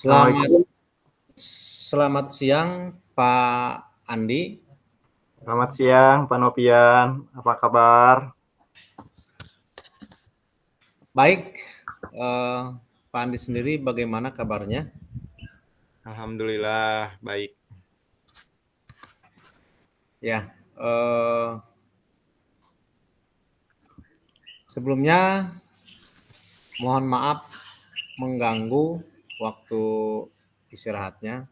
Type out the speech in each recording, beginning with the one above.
Selamat Assalamualaikum. selamat siang, Pak Andi. Selamat siang, Pak Nopian. Apa kabar? Baik, Pak Andi sendiri bagaimana kabarnya? Alhamdulillah baik. Ya, sebelumnya mohon maaf mengganggu waktu istirahatnya.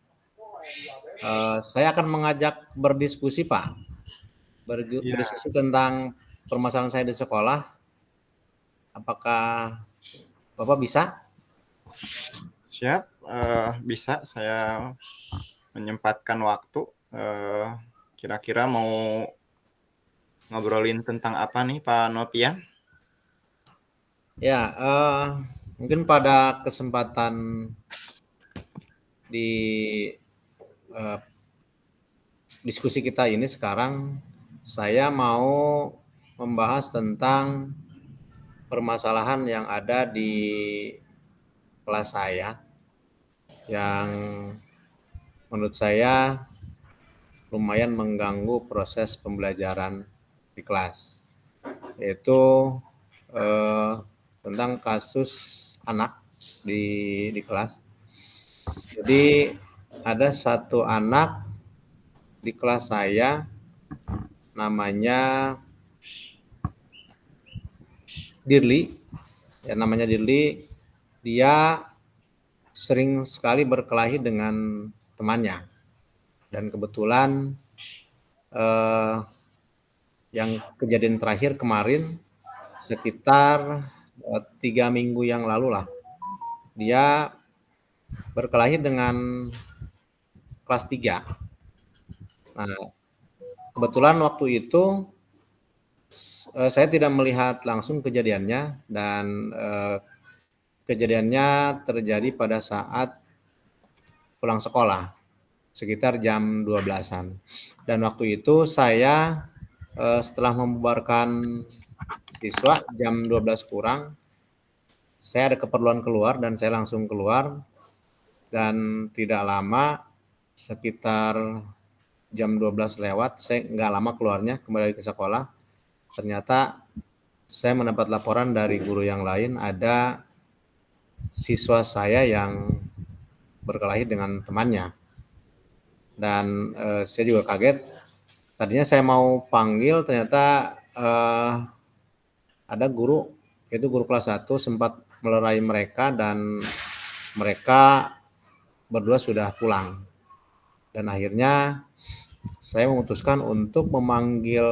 Saya akan mengajak berdiskusi, Pak. Iya, Berdiskusi tentang permasalahan saya di sekolah. Apakah Bapak bisa? siap. Bisa saya menyempatkan waktu. Kira-kira mau ngobrolin tentang apa nih, Pak Nopian? Ya, mungkin pada kesempatan di eh, diskusi kita ini sekarang saya mau membahas tentang permasalahan yang ada di kelas saya yang menurut saya lumayan mengganggu proses pembelajaran di kelas, yaitu eh, tentang kasus anak di kelas. Jadi ada satu anak di kelas saya namanya Dirli, ya namanya Dirli. Dia sering sekali berkelahi dengan temannya, dan kebetulan eh, yang kejadian terakhir kemarin sekitar 3 minggu yang lalu lah, dia berkelahi dengan kelas 3. Nah, kebetulan waktu itu saya tidak melihat langsung kejadiannya, dan kejadiannya terjadi pada saat pulang sekolah sekitar jam 12-an. Dan waktu itu saya setelah membubarkan siswa jam 12 kurang, saya ada keperluan keluar dan saya langsung keluar, dan tidak lama sekitar jam 12 lewat, saya nggak lama keluarnya kembali ke sekolah, ternyata saya mendapat laporan dari guru yang lain ada siswa saya yang berkelahi dengan temannya. Dan saya juga kaget. Tadinya saya mau panggil, ternyata ada guru, yaitu guru kelas 1, sempat melerai mereka dan mereka berdua sudah pulang. Dan akhirnya saya memutuskan untuk memanggil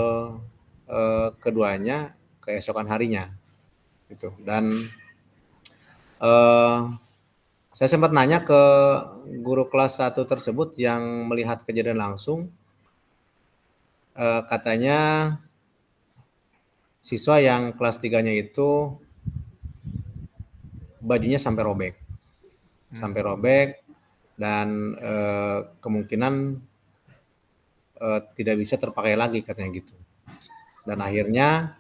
keduanya keesokan harinya gitu. Dan saya sempat nanya ke guru kelas 1 tersebut yang melihat kejadian langsung, katanya siswa yang kelas 3-nya itu bajunya sampai robek dan kemungkinan tidak bisa terpakai lagi, katanya gitu. Dan akhirnya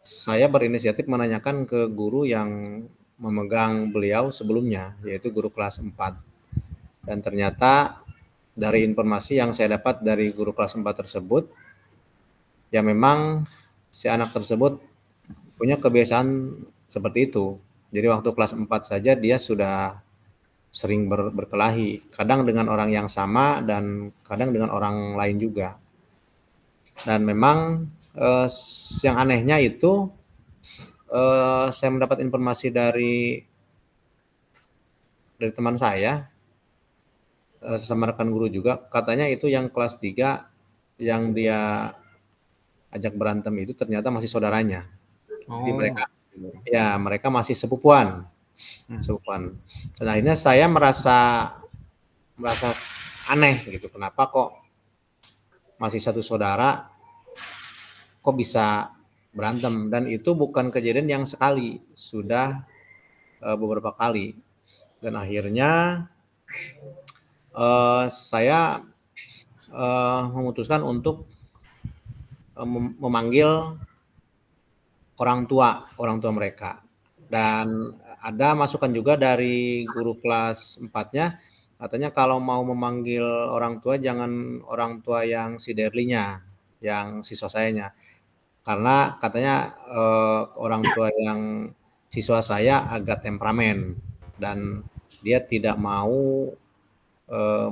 saya berinisiatif menanyakan ke guru yang memegang beliau sebelumnya, yaitu guru kelas 4. Dan ternyata dari informasi yang saya dapat dari guru kelas 4 tersebut, ya memang si anak tersebut punya kebiasaan seperti itu. Jadi waktu kelas 4 saja dia sudah sering berkelahi, kadang dengan orang yang sama dan kadang dengan orang lain juga. Dan memang yang anehnya itu, saya mendapat informasi dari teman saya, sesama rekan guru juga, katanya itu yang kelas 3 yang dia ajak berantem itu ternyata masih saudaranya. Jadi Oh, mereka masih sepupuan. Dan akhirnya saya merasa aneh gitu, kenapa kok masih satu saudara kok bisa berantem, dan itu bukan kejadian yang sekali, sudah beberapa kali. Dan akhirnya saya memutuskan untuk memanggil orang tua mereka, dan ada masukan juga dari guru kelas 4-nya, katanya kalau mau memanggil orang tua jangan orang tua yang si Derly-nya, yang siswa sayanya. Karena katanya orang tua yang siswa saya agak temperamen dan dia tidak mau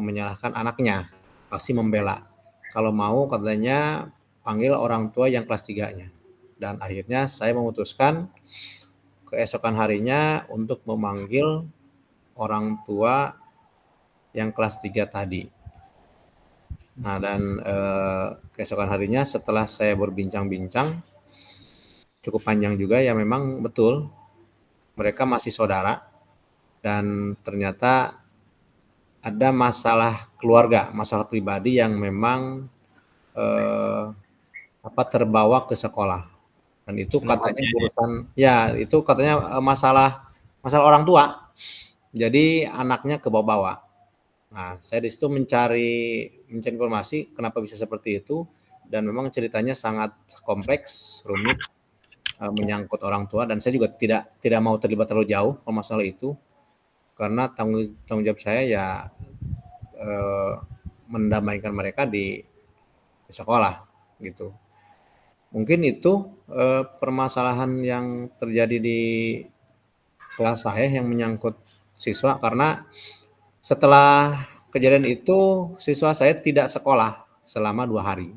menyalahkan anaknya, pasti membela. Kalau mau katanya panggil orang tua yang kelas 3-nya. Dan akhirnya saya memutuskan keesokan harinya untuk memanggil orang tua yang kelas 3 tadi. Nah, dan keesokan harinya setelah saya berbincang-bincang cukup panjang juga, ya memang betul mereka masih saudara dan ternyata ada masalah keluarga, masalah pribadi yang memang terbawa ke sekolah. Dan itu katanya urusan, ya itu katanya masalah orang tua. Jadi anaknya kebawa-bawa. Nah, saya di situ mencari informasi kenapa bisa seperti itu, dan memang ceritanya sangat kompleks, rumit, menyangkut orang tua, dan saya juga tidak mau terlibat terlalu jauh kalau masalah itu, karena tanggung jawab saya ya mendamaikan mereka di sekolah gitu. Mungkin itu permasalahan yang terjadi di kelas saya yang menyangkut siswa, karena setelah kejadian itu siswa saya tidak sekolah selama 2 hari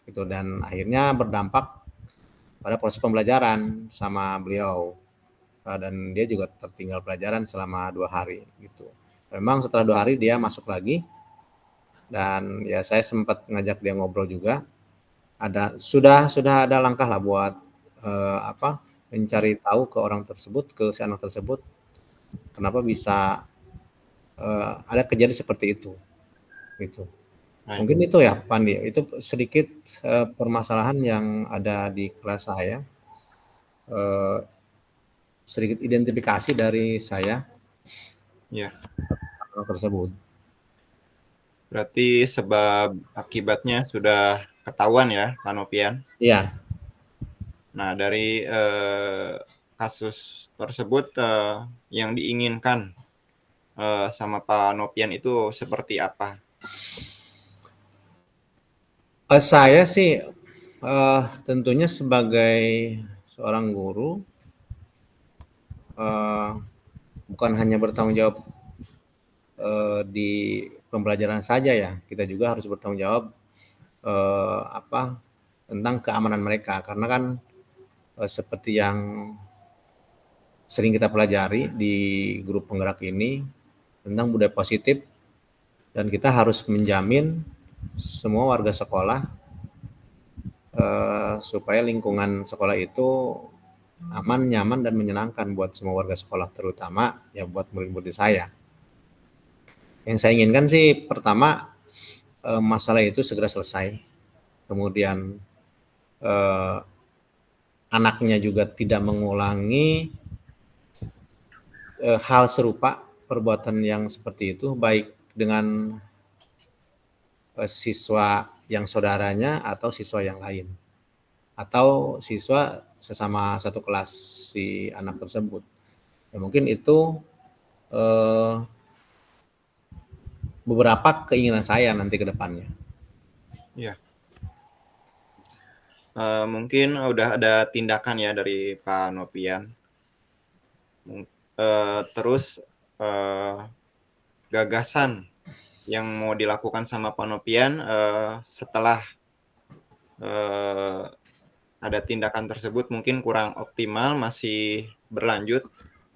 gitu, dan akhirnya berdampak pada proses pembelajaran sama beliau, dan dia juga tertinggal pelajaran selama 2 hari gitu. Memang setelah 2 hari dia masuk lagi, dan ya saya sempat ngajak dia ngobrol juga. Sudah ada langkah lah buat mencari tahu ke orang tersebut, ke si anak tersebut, kenapa bisa ada kejadian seperti itu gitu. Mungkin itu ya Pandi, itu sedikit permasalahan yang ada di kelas saya, sedikit identifikasi dari saya tersebut. Berarti sebab akibatnya sudah ketahuan ya, Pak Nopian? Iya. Nah, dari kasus tersebut yang diinginkan sama Pak Nopian itu seperti apa? Saya sih tentunya sebagai seorang guru bukan hanya bertanggung jawab di pembelajaran saja ya, kita juga harus bertanggung jawab tentang keamanan mereka, karena kan seperti yang sering kita pelajari di grup penggerak ini tentang budaya positif, dan kita harus menjamin semua warga sekolah supaya lingkungan sekolah itu aman, nyaman, dan menyenangkan buat semua warga sekolah, terutama ya buat murid-murid saya. Yang saya inginkan sih pertama masalah itu segera selesai, kemudian anaknya juga tidak mengulangi hal serupa, perbuatan yang seperti itu, baik dengan siswa yang saudaranya atau siswa yang lain, atau siswa sesama satu kelas si anak tersebut. Ya, mungkin itu beberapa keinginan saya nanti ke depannya. Ya. Mungkin udah ada tindakan ya dari Pak Nopian. Terus gagasan yang mau dilakukan sama Pak Nopian setelah ada tindakan tersebut mungkin kurang optimal, masih berlanjut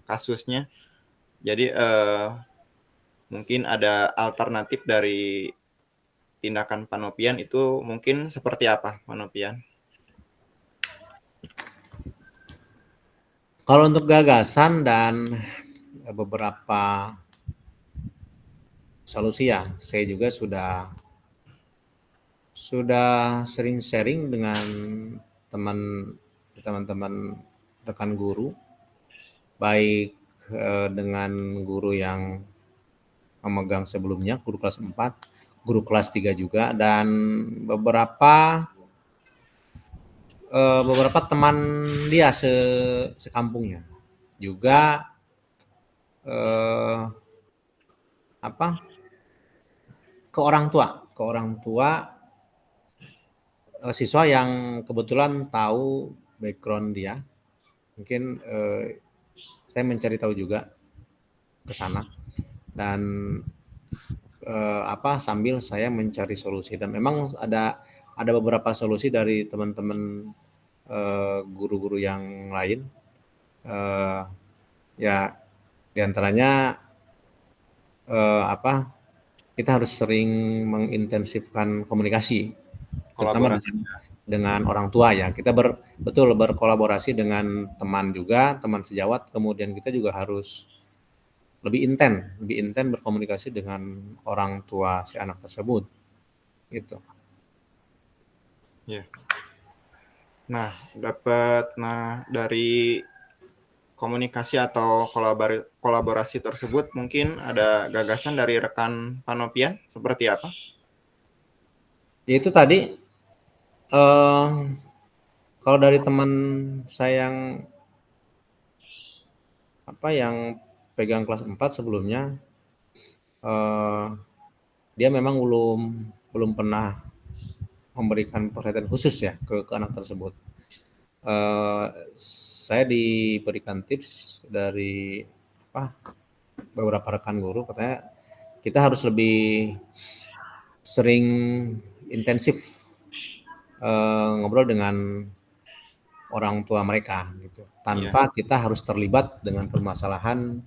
kasusnya. Jadi mungkin ada alternatif dari tindakan Pak Nopian itu mungkin seperti apa, Pak Nopian? Kalau untuk gagasan dan beberapa solusi ya, saya juga sudah sering sharing dengan teman-teman rekan guru, baik dengan guru yang memegang sebelumnya, guru kelas 4, guru kelas 3 juga, dan beberapa teman dia sekampungnya. juga eh, apa ke orang tua siswa yang kebetulan tahu background dia. Mungkin saya mencari tahu juga ke sana dan sambil saya mencari solusi, dan memang ada beberapa solusi dari teman-teman guru-guru yang lain. Eh, ya diantaranya kita harus sering mengintensifkan komunikasi, terutama Kolaborasi. dengan orang tua ya. Kita betul berkolaborasi dengan teman juga, teman sejawat. Kemudian kita juga harus lebih inten berkomunikasi dengan orang tua si anak tersebut, gitu. Ya. Nah, dari komunikasi atau kolaborasi tersebut mungkin ada gagasan dari rekan Panopian seperti apa? Yaitu tadi eh, kalau dari teman saya yang pegang kelas 4 sebelumnya, eh, dia memang belum pernah memberikan perhatian khusus ya ke anak tersebut. Eh, saya diberikan tips dari apa beberapa rekan guru, katanya kita harus lebih sering intensif ngobrol dengan orang tua mereka gitu, Iya. tanpa kita harus terlibat dengan permasalahan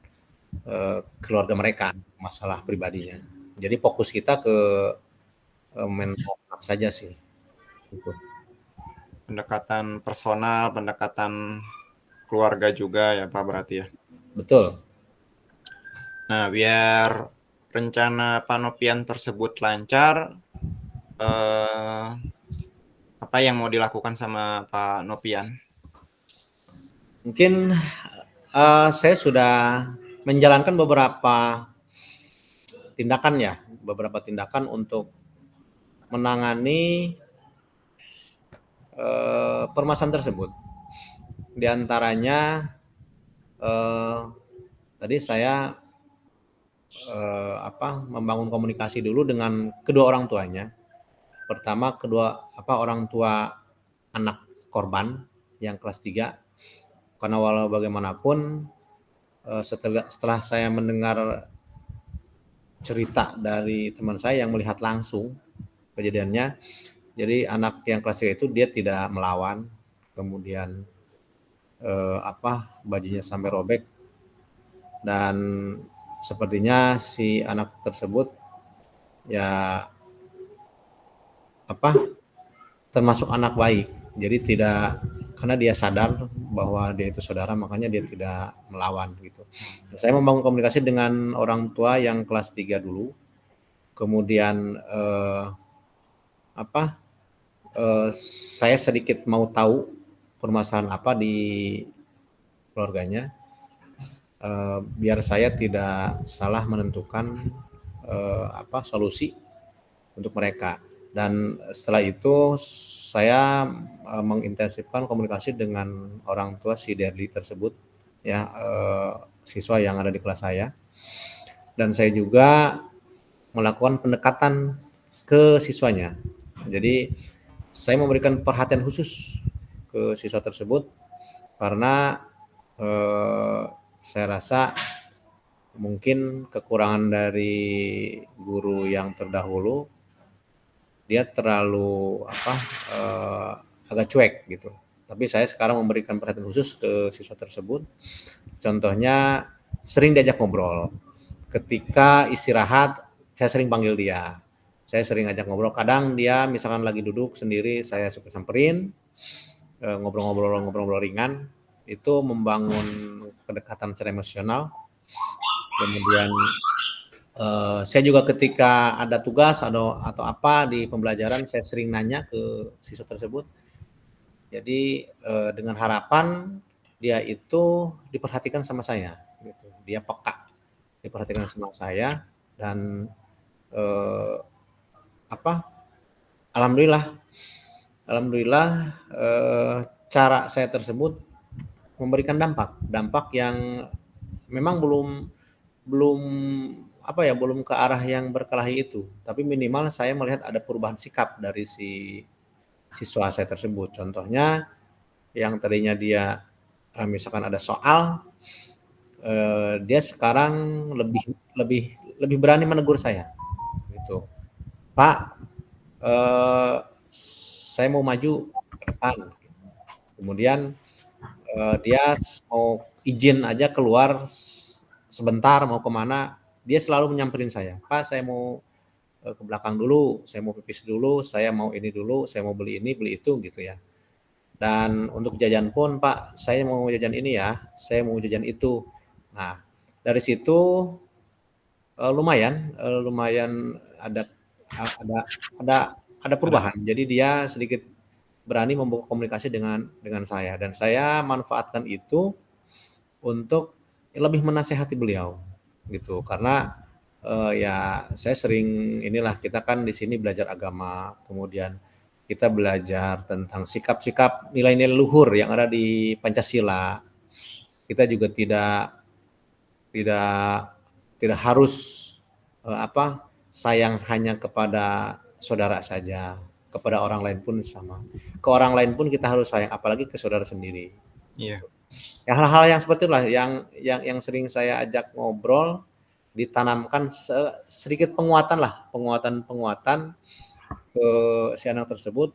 keluarga mereka, masalah pribadinya. Jadi fokus kita ke mental anak saja sih. Gitu. Pendekatan personal, pendekatan keluarga juga ya Pak berarti ya. Betul. Nah, biar rencana Panopian tersebut lancar, eh, apa yang mau dilakukan sama Pak Nopian? Mungkin saya sudah menjalankan beberapa tindakan untuk menangani permasalahan tersebut. Di antaranya tadi saya membangun komunikasi dulu dengan kedua orang tuanya. Pertama orang tua anak korban yang kelas 3, karena walau bagaimanapun setelah saya mendengar cerita dari teman saya yang melihat langsung kejadiannya, jadi anak yang kelas 3 itu dia tidak melawan, kemudian bajunya sampai robek, dan sepertinya si anak tersebut ya termasuk anak baik. Jadi tidak, karena dia sadar bahwa dia itu saudara, makanya dia tidak melawan gitu. Saya membangun komunikasi dengan orang tua yang kelas 3 dulu. Kemudian saya sedikit mau tahu permasalahan apa di keluarganya, biar saya tidak salah menentukan solusi untuk mereka. Dan setelah itu saya mengintensifkan komunikasi dengan orang tua si Derli tersebut, ya, siswa yang ada di kelas saya. Dan saya juga melakukan pendekatan ke siswanya. Jadi saya memberikan perhatian khusus ke siswa tersebut karena saya rasa mungkin kekurangan dari guru yang terdahulu, dia terlalu agak cuek gitu. Tapi saya sekarang memberikan perhatian khusus ke siswa tersebut. Contohnya sering diajak ngobrol. Ketika istirahat, saya sering panggil dia. Saya sering ajak ngobrol. Kadang dia misalkan lagi duduk sendiri, saya suka samperin, ngobrol-ngobrol ringan. Itu membangun kedekatan secara emosional. Kemudian saya juga ketika ada tugas atau apa di pembelajaran, saya sering nanya ke siswa tersebut. Jadi dengan harapan dia itu diperhatikan sama saya, gitu. Dia peka, diperhatikan sama saya, dan eh, alhamdulillah, cara saya tersebut memberikan dampak yang memang belum belum ke arah yang berkelahi itu, tapi minimal saya melihat ada perubahan sikap dari si siswa saya tersebut. Contohnya yang tadinya dia misalkan ada soal, dia sekarang lebih lebih lebih berani menegur saya gitu. Pak, eh, saya mau maju ke depan. Kemudian dia mau izin aja keluar sebentar mau kemana, dia selalu menyamperin saya. Pak, saya mau ke belakang dulu, saya mau pipis dulu, saya mau ini dulu, saya mau beli ini, beli itu gitu ya. Dan untuk jajan pun, Pak, saya mau jajan ini ya, saya mau jajan itu. Nah, dari situ lumayan ada ada ada ada Ada. perubahan. Jadi dia sedikit berani membuka komunikasi dengan saya dan saya manfaatkan itu untuk lebih menasehati beliau gitu. Karena ya saya sering inilah kita kan di sini belajar agama, kemudian kita belajar tentang sikap-sikap nilai-nilai luhur yang ada di Pancasila. Kita juga tidak tidak harus sayang hanya kepada saudara saja, kepada orang lain pun sama. Ke orang lain pun kita harus sayang, apalagi ke saudara sendiri. Iya. Ya hal-hal yang seperti itulah yang sering saya ajak ngobrol, ditanamkan sedikit penguatan lah, penguatan ke si anak tersebut,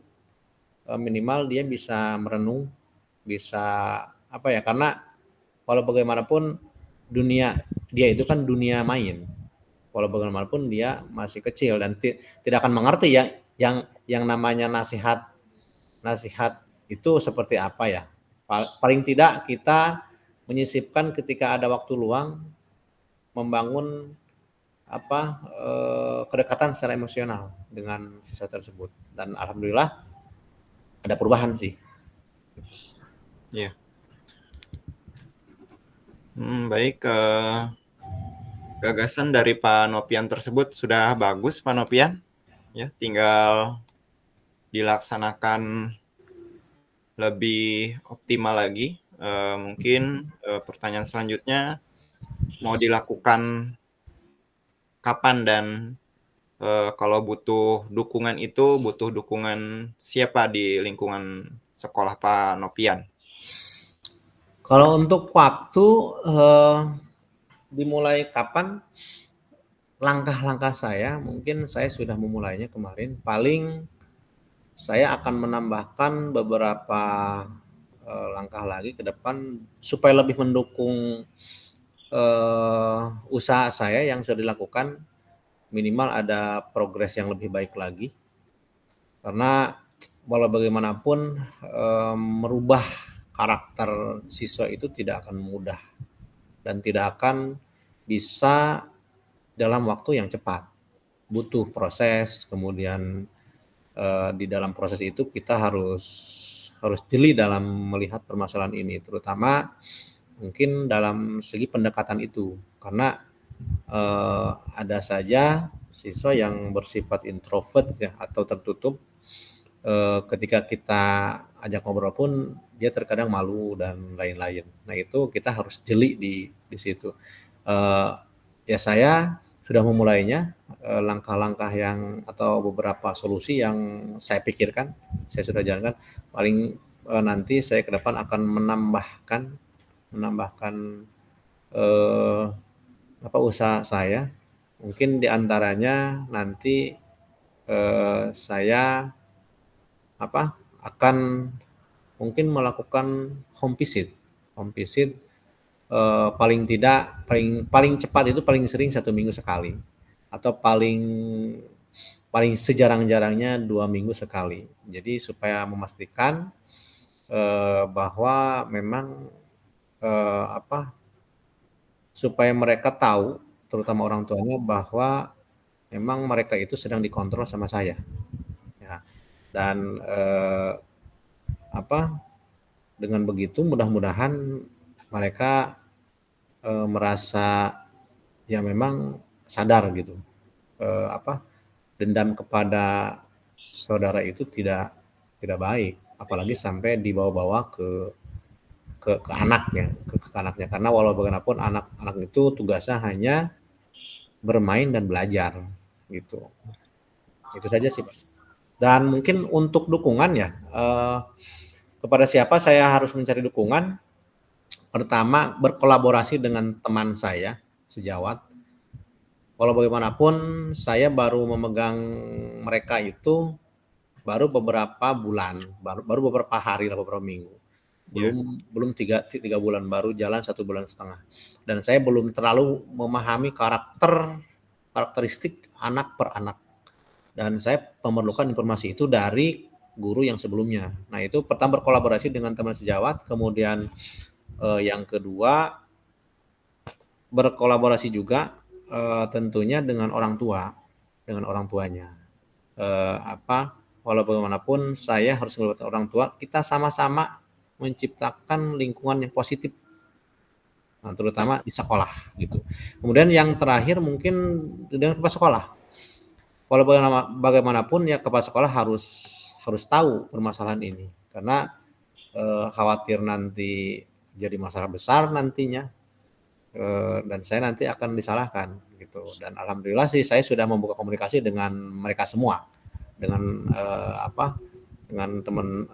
minimal dia bisa merenung, bisa karena walau bagaimanapun dunia dia itu kan dunia main. Walau bagaimanapun dia masih kecil dan tidak akan mengerti ya yang namanya nasihat nasihat itu seperti apa ya. Paling tidak kita menyisipkan ketika ada waktu luang membangun kedekatan secara emosional dengan siswa tersebut dan alhamdulillah ada perubahan sih. Iya. Baik, gagasan dari Pak Nopian tersebut sudah bagus, Pak Nopian. Ya, tinggal dilaksanakan lebih optimal lagi. Mungkin pertanyaan selanjutnya mau dilakukan kapan dan kalau butuh dukungan itu butuh dukungan siapa di lingkungan sekolah Pak Nopian? Kalau untuk waktu dimulai kapan? Langkah-langkah saya mungkin saya sudah memulainya kemarin. Paling saya akan menambahkan beberapa langkah lagi ke depan supaya lebih mendukung usaha saya yang sudah dilakukan. Minimal ada progres yang lebih baik lagi. Karena walau bagaimanapun merubah karakter siswa itu tidak akan mudah dan tidak akan bisa dalam waktu yang cepat. Butuh proses, kemudian di dalam proses itu kita harus jeli dalam melihat permasalahan ini, terutama mungkin dalam segi pendekatan itu, karena ada saja siswa yang bersifat introvert ya atau tertutup, ketika kita ajak ngobrol pun dia terkadang malu dan lain-lain. Nah itu kita harus jeli di situ. Ya saya sudah memulainya, langkah-langkah yang atau beberapa solusi yang saya pikirkan, saya sudah jalankan. Paling nanti saya ke depan akan menambahkan usaha saya. Mungkin diantaranya nanti saya akan mungkin melakukan home visit. Home visit paling tidak paling paling cepat itu paling sering 1 minggu sekali atau paling paling sejarang-jarangnya 2 minggu sekali. Jadi supaya memastikan bahwa memang supaya mereka tahu, terutama orang tuanya bahwa memang mereka itu sedang dikontrol sama saya. Ya. Dan dengan begitu mudah-mudahan mereka merasa ya memang sadar gitu, dendam kepada saudara itu tidak tidak baik, apalagi sampai dibawa-bawa ke ke anaknya, ke anaknya. Karena walau bagaimanapun anak-anak itu tugasnya hanya bermain dan belajar gitu. Itu saja sih, Pak. Dan mungkin untuk dukungan ya, kepada siapa saya harus mencari dukungan? Pertama, berkolaborasi dengan teman saya sejawat. Walau bagaimanapun saya baru memegang mereka itu baru beberapa bulan, baru beberapa hari lah, beberapa minggu. Belum tiga bulan, baru jalan 1,5 bulan. Dan saya belum terlalu memahami karakteristik anak per anak. Dan saya memerlukan informasi itu dari guru yang sebelumnya. Nah, itu pertama berkolaborasi dengan teman sejawat, kemudian yang kedua berkolaborasi juga tentunya dengan orang tuanya. Walau bagaimanapun saya harus melibatkan orang tua, kita sama-sama menciptakan lingkungan yang positif, nah, terutama di sekolah gitu. Kemudian yang terakhir mungkin dengan kepala sekolah. Walau bagaimanapun ya kepala sekolah harus tahu permasalahan ini, karena khawatir nanti jadi masalah besar nantinya, dan saya nanti akan disalahkan gitu. Dan alhamdulillah sih saya sudah membuka komunikasi dengan mereka semua, dengan dengan teman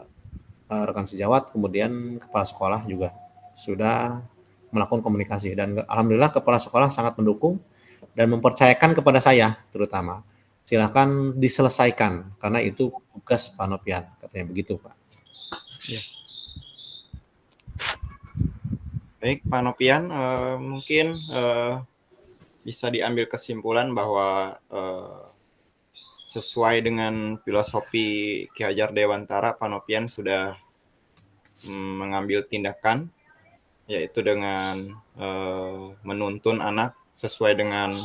rekan sejawat, kemudian kepala sekolah juga sudah melakukan komunikasi, dan alhamdulillah kepala sekolah sangat mendukung dan mempercayakan kepada saya terutama, silahkan diselesaikan karena itu tugas Pak Nopian, katanya begitu, Pak. Ya. Baik, Pak Nopian, mungkin bisa diambil kesimpulan bahwa sesuai dengan filosofi Ki Hajar Dewantara, Pak Nopian sudah mengambil tindakan, yaitu dengan menuntun anak sesuai dengan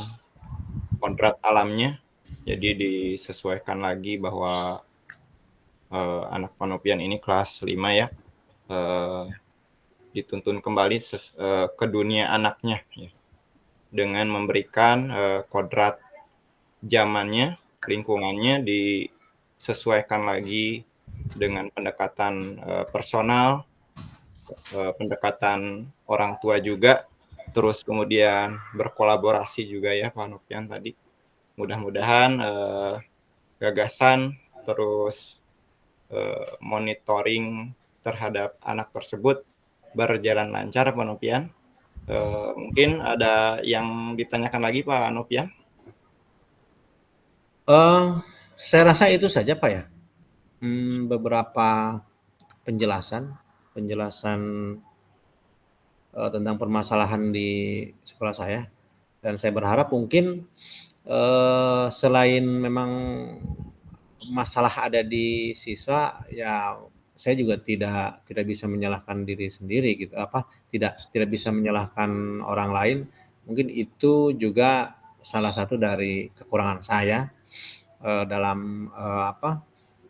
kodrat alamnya. Jadi disesuaikan lagi bahwa anak Pak Nopian ini kelas 5 ya, dituntun kembali ke dunia anaknya ya, dengan memberikan kodrat zamannya, lingkungannya disesuaikan lagi dengan pendekatan personal, pendekatan orang tua juga, terus kemudian berkolaborasi juga ya Pak Nopian tadi. Mudah-mudahan gagasan terus monitoring terhadap anak tersebut berjalan lancar, Pak Nopian. Mungkin ada yang ditanyakan lagi Pak Nopian? Saya rasa itu saja Pak ya. Beberapa penjelasan tentang permasalahan di sekolah saya, dan saya berharap mungkin selain memang masalah ada di siswa, ya saya juga tidak bisa menyalahkan diri sendiri gitu, tidak bisa menyalahkan orang lain. Mungkin itu juga salah satu dari kekurangan saya dalam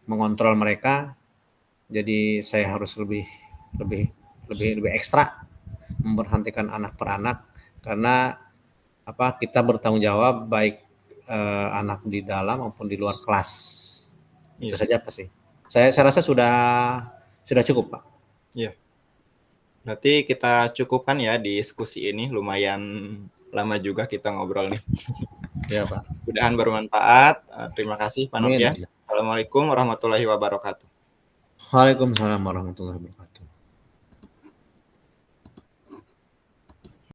mengontrol mereka. Jadi saya harus lebih ekstra memperhatikan anak per anak, karena kita bertanggung jawab baik anak di dalam maupun di luar kelas. Itu saja Pak sih. Saya rasa sudah cukup Pak. Iya. Berarti kita cukupkan ya diskusi ini, lumayan lama juga kita ngobrol nih. Iya Pak. Mudah-mudahan bermanfaat. Terima kasih Pak Nopian. Assalamualaikum warahmatullahi wabarakatuh. Waalaikumsalam warahmatullahi wabarakatuh.